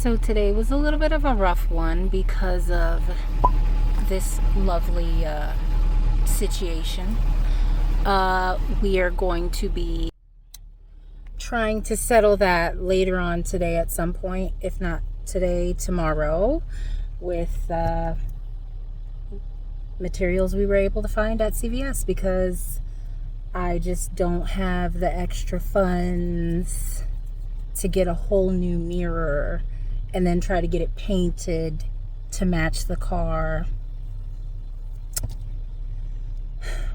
So today was a little bit of a rough one because of this lovely situation. We are going to be trying to settle that later on today at some point, if not today, tomorrow, with materials we were able to find at CVS, because I just don't have the extra funds to get a whole new mirror and then try to get it painted to match the car.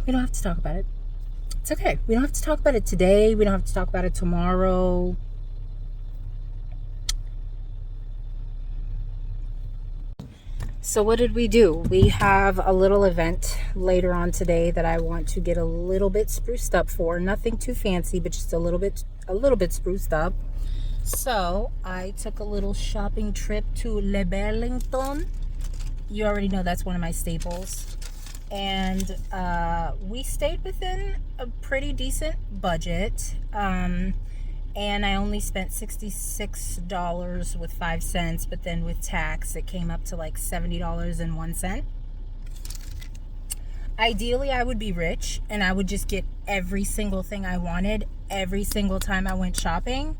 We don't have to talk about it. It's okay. We don't have to talk about it today. We don't have to talk about it tomorrow. So what did we do? We have a little event later on today that I want to get a little bit spruced up for. Nothing too fancy, but just a little bit spruced up. So I took a little shopping trip to Le Burlington. You already know that's one of my staples. And we stayed within a pretty decent budget. And I only spent $66 with 5 cents, but then with tax, it came up to like $70.01. Ideally, I would be rich and I would just get every single thing I wanted every single time I went shopping.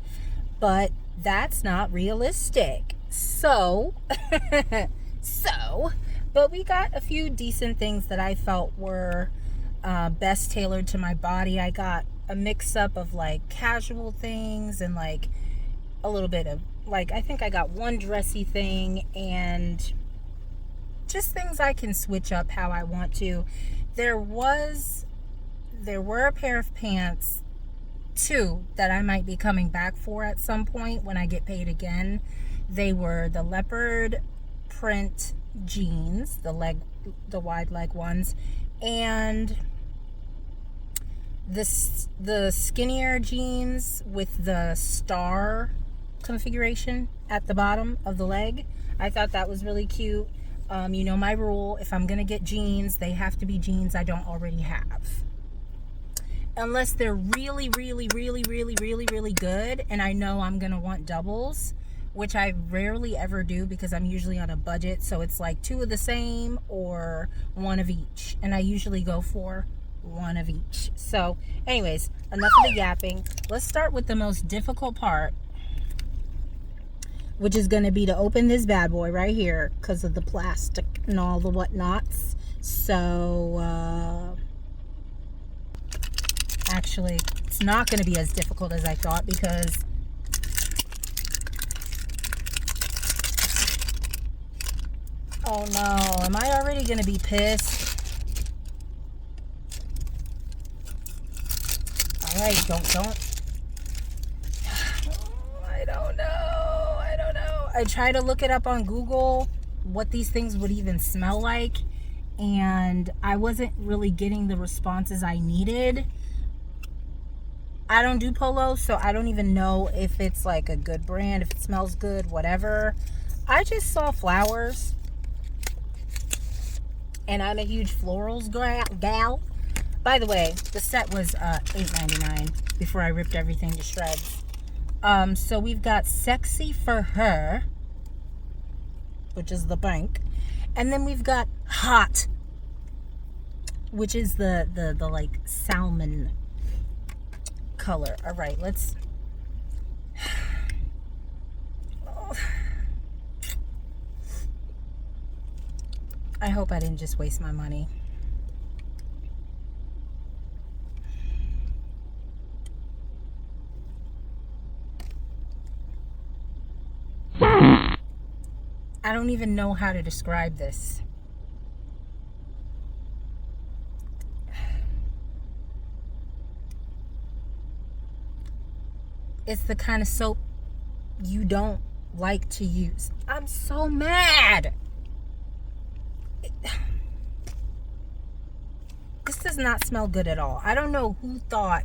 But that's not realistic. So, but we got a few decent things that I felt were best tailored to my body. I got a mix up of like casual things and like a little bit of like, I think I got one dressy thing and just things I can switch up how I want to. There were a pair of pants too that I might be coming back for at some point when I get paid again. They were the leopard print jeans, the wide leg ones, and the skinnier jeans with the star configuration at the bottom of the leg. I thought that was really cute. You know my rule, if I'm gonna get jeans, they have to be jeans I don't already have. Unless they're really, really, really, really, really, really good, and I know I'm gonna want doubles, which I rarely ever do because I'm usually on a budget. So it's like 2 of the same or 1 of each, and I usually go for 1 of each. So anyways, enough of the yapping. Let's start with the most difficult part, which is going to be to open this bad boy right here because of the plastic and all the whatnots. So actually, it's not going to be as difficult as I thought, because oh no, am I already going to be pissed? All right, don't. I don't know. I try to look it up on Google, what these things would even smell like, and I wasn't really getting the responses I needed. I don't do Polo, so I don't even know if it's like a good brand, if it smells good, whatever. I just saw flowers, and I'm a huge florals gal. By the way, the set was $8.99 before I ripped everything to shreds. So we've got Sexy for Her, which is the bank, and then we've got Hot, which is the like salmon color. All right, let's I hope I didn't just waste my money. I don't even know how to describe this. It's the kind of soap you don't like to use. I'm so mad. This does not smell good at all. I don't know who thought,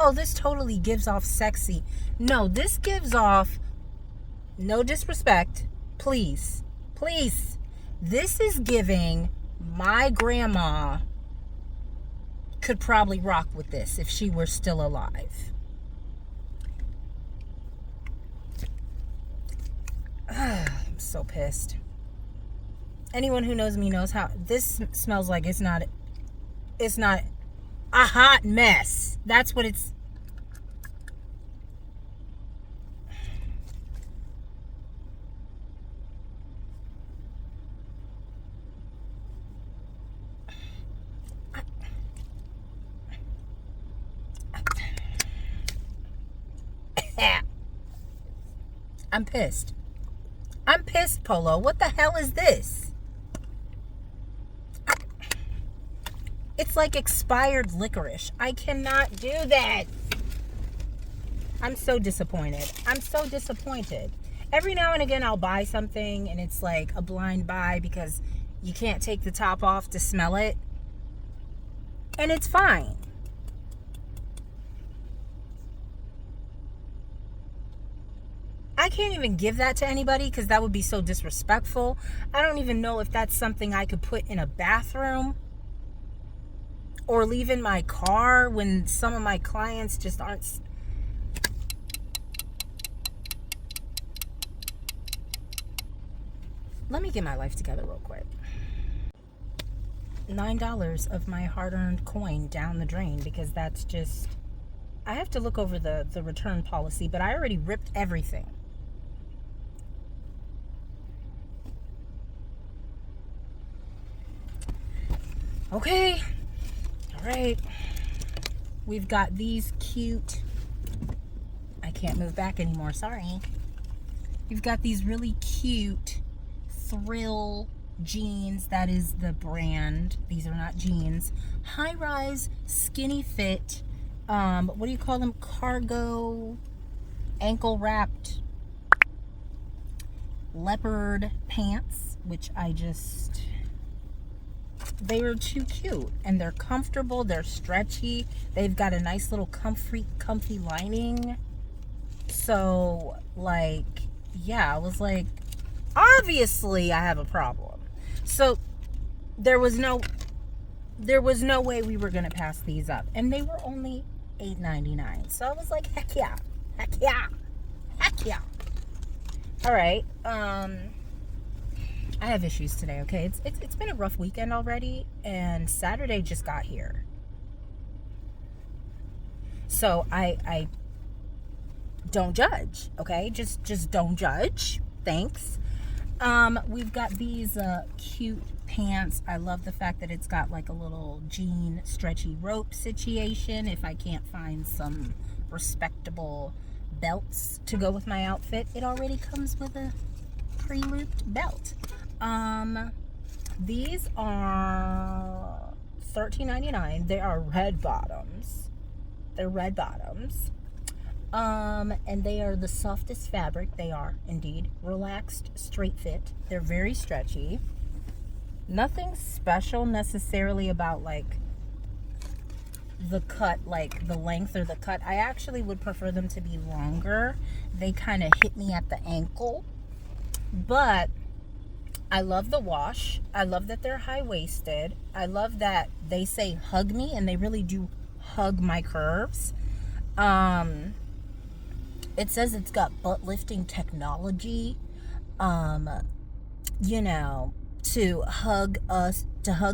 oh, this totally gives off sexy. No, this gives off, no disrespect, please, this is giving my grandma could probably rock with this if she were still alive. so pissed. Anyone who knows me knows how this smells like. It's not a hot mess. That's what it's. I'm pissed. I'm pissed, Polo. What the hell is this? It's like expired licorice. I cannot do that. I'm so disappointed. I'm so disappointed. Every now and again, I'll buy something and it's like a blind buy because you can't take the top off to smell it. And it's fine. I can't even give that to anybody because that would be so disrespectful. I don't even know if that's something I could put in a bathroom or leave in my car when some of my clients just aren't. Let me get my life together real quick. $9 of my hard-earned coin down the drain because that's just... I have to look over the return policy, but I already ripped everything. Okay. All right. We've got these cute... I can't move back anymore. Sorry. We've got these really cute Thrill jeans. That is the brand. These are not jeans. High-rise, skinny fit. What do you call them? Cargo, ankle-wrapped leopard pants, which I just... They were too cute, and they're comfortable. They're stretchy. They've got a nice little comfy lining. So, like, yeah, I was like, obviously I have a problem. So there was no way we were gonna pass these up, and they were only $8.99. So I was like, heck yeah, heck yeah, heck yeah. All right. I have issues today, okay? It's been a rough weekend already, and Saturday just got here. So I don't judge, okay? Just don't judge. Thanks. We've got these cute pants. I love the fact that it's got like a little jean stretchy rope situation. If I can't find some respectable belts to go with my outfit, it already comes with a pre-looped belt. These are $13.99. They are red bottoms. They're red bottoms. And they are the softest fabric. They are indeed relaxed, straight fit. They're very stretchy. Nothing special necessarily about like the cut, like the length or the cut. I actually would prefer them to be longer. They kind of hit me at the ankle, but I love the wash. I love that they're high-waisted. I love that they say hug me, and they really do hug my curves. It says it's got butt lifting technology, you know, to hug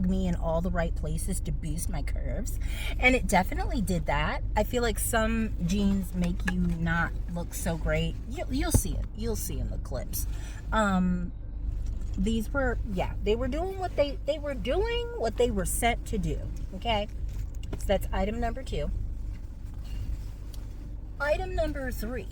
me in all the right places to boost my curves. And it definitely did that. I feel like some jeans make you not look so great. You'll see it. You'll see in the clips. These were, yeah, they were doing what they were doing what they were set to do. Okay. So that's item number 2. Item number 3.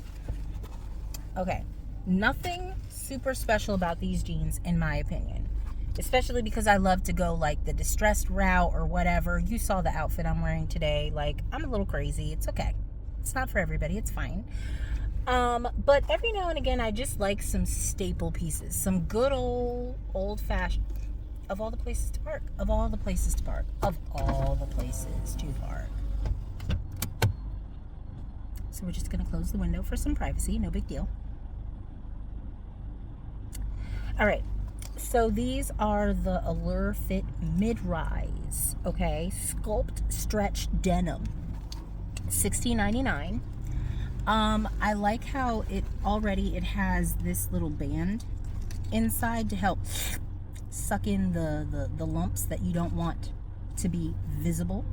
Okay. Nothing super special about these jeans, in my opinion. Especially because I love to go like the distressed route or whatever. You saw the outfit I'm wearing today. Like, I'm a little crazy. It's okay. It's not for everybody. It's fine. But every now and again, I just like some staple pieces. Some good old-fashioned... Of all the places to park. Of all the places to park. Of all the places to park. So we're just going to close the window for some privacy. No big deal. All right. So these are the Allure Fit Mid-Rise. Okay. Sculpt Stretch Denim. $16.99. I like how it has this little band inside to help suck in the lumps that you don't want to be visible.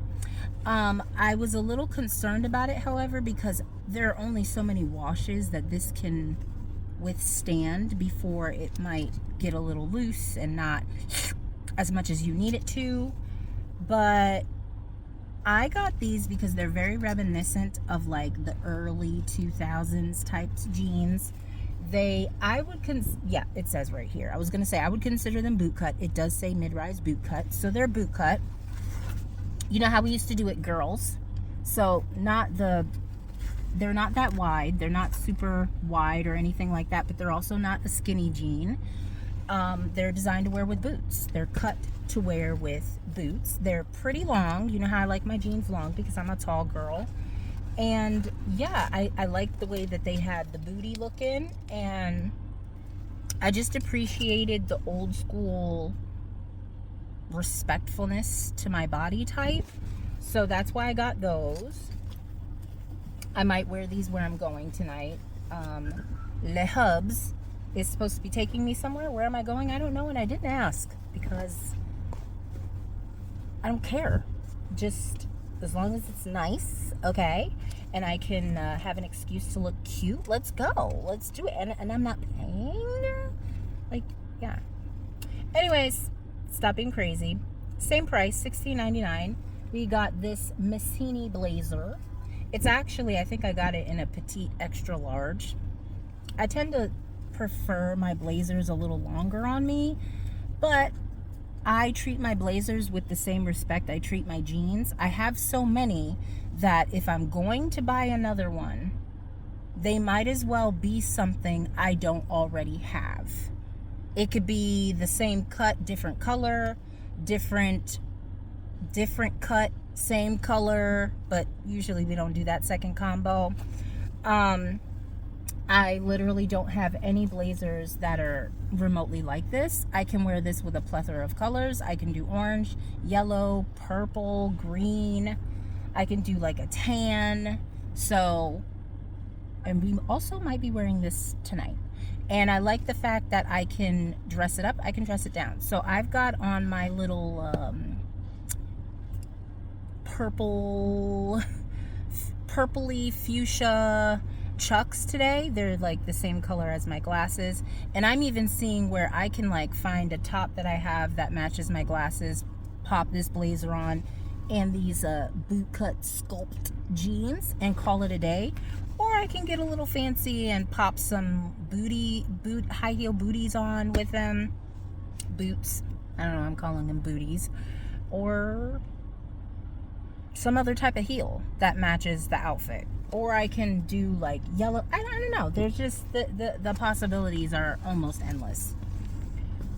I was a little concerned about it, however, because there are only so many washes that this can withstand before it might get a little loose and not as much as you need it to. But I got these because they're very reminiscent of like the early 2000s types jeans. Yeah, it says right here. I was gonna say I would consider them boot cut. It does say mid-rise boot cut, so they're boot cut. You know how we used to do it, girls. So they're not that wide. They're not super wide or anything like that, but they're also not a skinny jean. They're designed to wear with boots. They're cut to wear with boots. They're pretty long. You know how I like my jeans long because I'm a tall girl. And yeah, I like the way that they had the booty looking, and I just appreciated the old school respectfulness to my body type. So that's why I got those. I might wear these where I'm going tonight. Le Hubs is supposed to be taking me somewhere. Where am I going? I don't know, and I didn't ask because I don't care. Just as long as it's nice, okay? And I can have an excuse to look cute. Let's go. Let's do it. And I'm not paying. Like, yeah. Anyways, stop being crazy. Same price, $16.99. We got this Messini blazer. It's actually, I think I got it in a petite extra large. I tend to prefer my blazers a little longer on me, but I treat my blazers with the same respect I treat my jeans. I have so many that if I'm going to buy another one, they might as well be something I don't already have. It could be the same cut, different color, different cut, same color, but usually we don't do that second combo. I literally don't have any blazers that are remotely like this. I can wear this with a plethora of colors. I can do orange, yellow, purple, green. I can do like a tan. So, and we also might be wearing this tonight. And I like the fact that I can dress it up. I can dress it down. So I've got on my little purpley fuchsia Chucks today. They're like the same color as my glasses, and I'm even seeing where I can like find a top that I have that matches my glasses, pop this blazer on and these boot cut sculpt jeans and call it a day. Or I can get a little fancy and pop some high heel booties on with them. Boots, I don't know, I'm calling them booties. Or some other type of heel that matches the outfit. Or I can do like yellow. I don't know. There's just the possibilities are almost endless.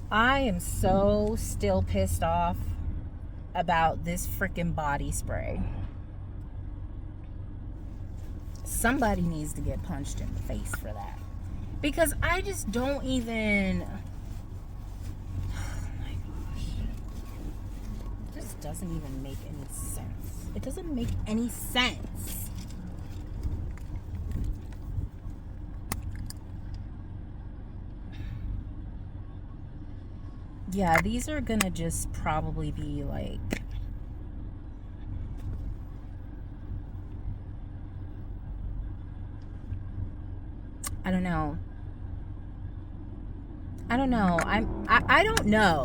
I am so still pissed off about this freaking body spray. Somebody needs to get punched in the face for that. Because I just don't even. Oh my gosh. This doesn't even make any sense. It doesn't make any sense. Yeah, these are gonna just probably be like, I don't know. I don't know. I don't know.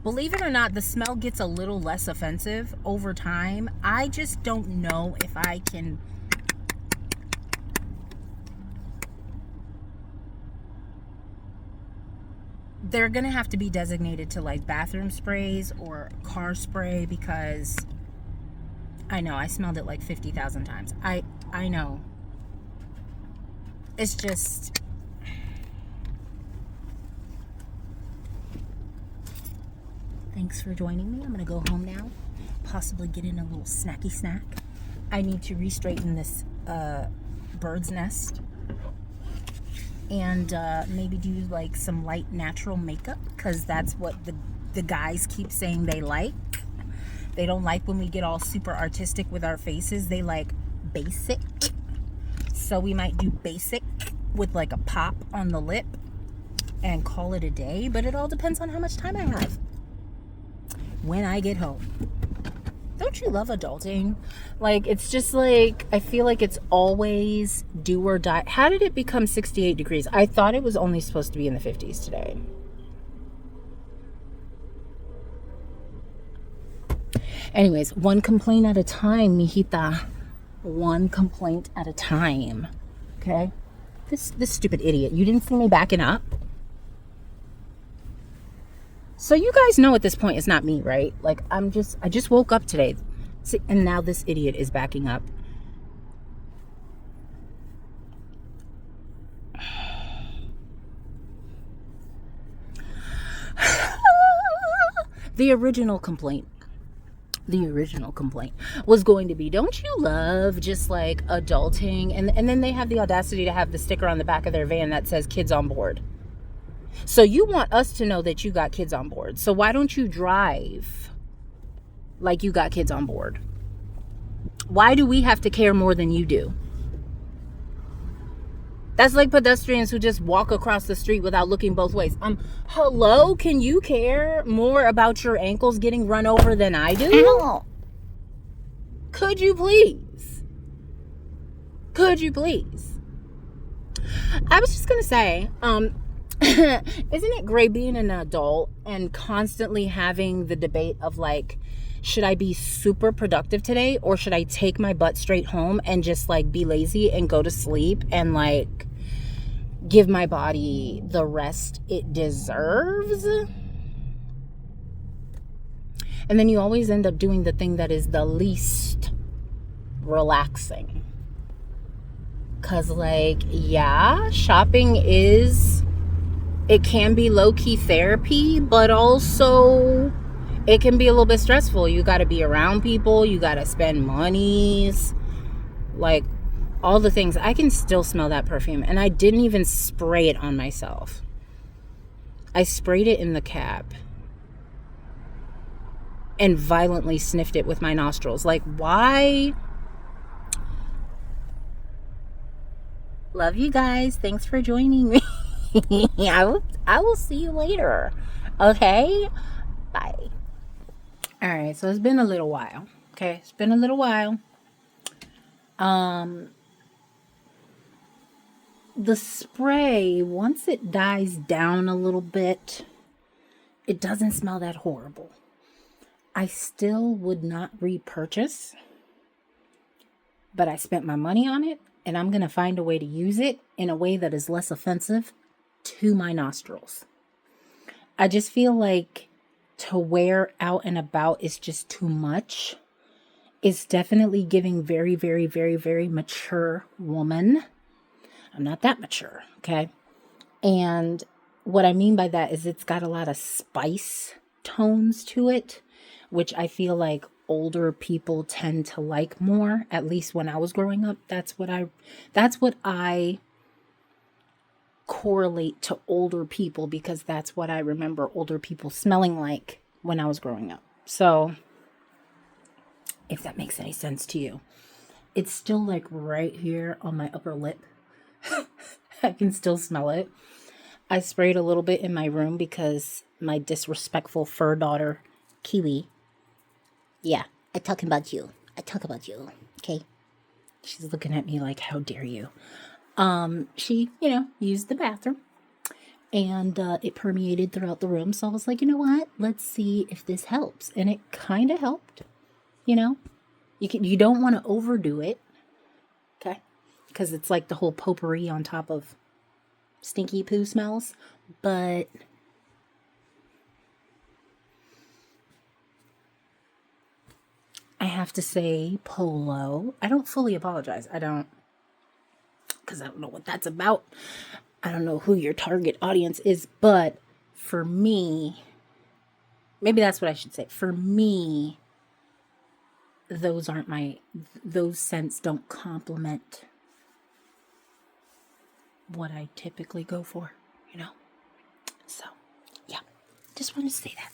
Believe it or not, the smell gets a little less offensive over time. I just don't know if I can. They're gonna have to be designated to like bathroom sprays or car spray, because I know I smelled it like 50,000 times. I know. It's just. Thanks for joining me. I'm gonna go home now. Possibly get in a little snacky snack. I need to re-straighten this bird's nest. And maybe do like some light natural makeup, because that's what the guys keep saying they like. They don't like when we get all super artistic with our faces. They like basic. So we might do basic with like a pop on the lip and call it a day, but it all depends on how much time I have when I get home. Don't you love adulting? Like, it's just like, I feel like it's always do or die. How did it become 68 degrees? I thought it was only supposed to be in the 50s today. Anyways, one complaint at a time, mijita. One complaint at a time. Okay? This stupid idiot. You didn't see me backing up? So you guys know at this point it's not me, right? Like, I just woke up today. See, and now this idiot is backing up. The original complaint was going to be, don't you love just like adulting? And then they have the audacity to have the sticker on the back of their van that says kids on board. So you want us to know that you got kids on board. So why don't you drive like you got kids on board? Why do we have to care more than you do? That's like pedestrians who just walk across the street without looking both ways. Hello? Can you care more about your ankles getting run over than I do? Ow. Could you please? Could you please? I was just going to say, isn't it great being an adult and constantly having the debate of like, should I be super productive today or should I take my butt straight home and just like be lazy and go to sleep and like give my body the rest it deserves? And then you always end up doing the thing that is the least relaxing. 'Cause like, yeah, shopping it can be low-key therapy, but also it can be a little bit stressful. You got to be around people. You got to spend monies. Like, all the things. I can still smell that perfume. And I didn't even spray it on myself. I sprayed it in the cab. And violently sniffed it with my nostrils. Like, why? Love you guys. Thanks for joining me. I will see you later. Okay? Bye. All right, so it's been a little while. Okay, it's been a little while. The spray, once it dies down a little bit, it doesn't smell that horrible. I still would not repurchase, but I spent my money on it, and I'm going to find a way to use it in a way that is less offensive to my nostrils. I just feel like to wear out and about is just too much. It's definitely giving very, very, very, very mature woman. I'm not that mature, okay? And what I mean by that is it's got a lot of spice tones to it, which I feel like older people tend to like more. At least when I was growing up, that's what I correlate to older people, because that's what I remember older people smelling like when I was growing up. So if that makes any sense to you, it's still like right here on my upper lip. I can still smell it. I sprayed a little bit in my room because my disrespectful fur daughter, Kiwi. Yeah, I talk about you. Okay? She's looking at me like, how dare you? She, used the bathroom and it permeated throughout the room. So I was like, you know what? Let's see if this helps. And it kind of helped, You don't want to overdo it, okay? Because it's like the whole potpourri on top of stinky poo smells. But I have to say, Polo, I don't fully apologize. Because I don't know what that's about. I don't know who your target audience is, but for me, maybe that's what I should say. For me, those scents don't complement what I typically go for, So, yeah, just wanted to say that.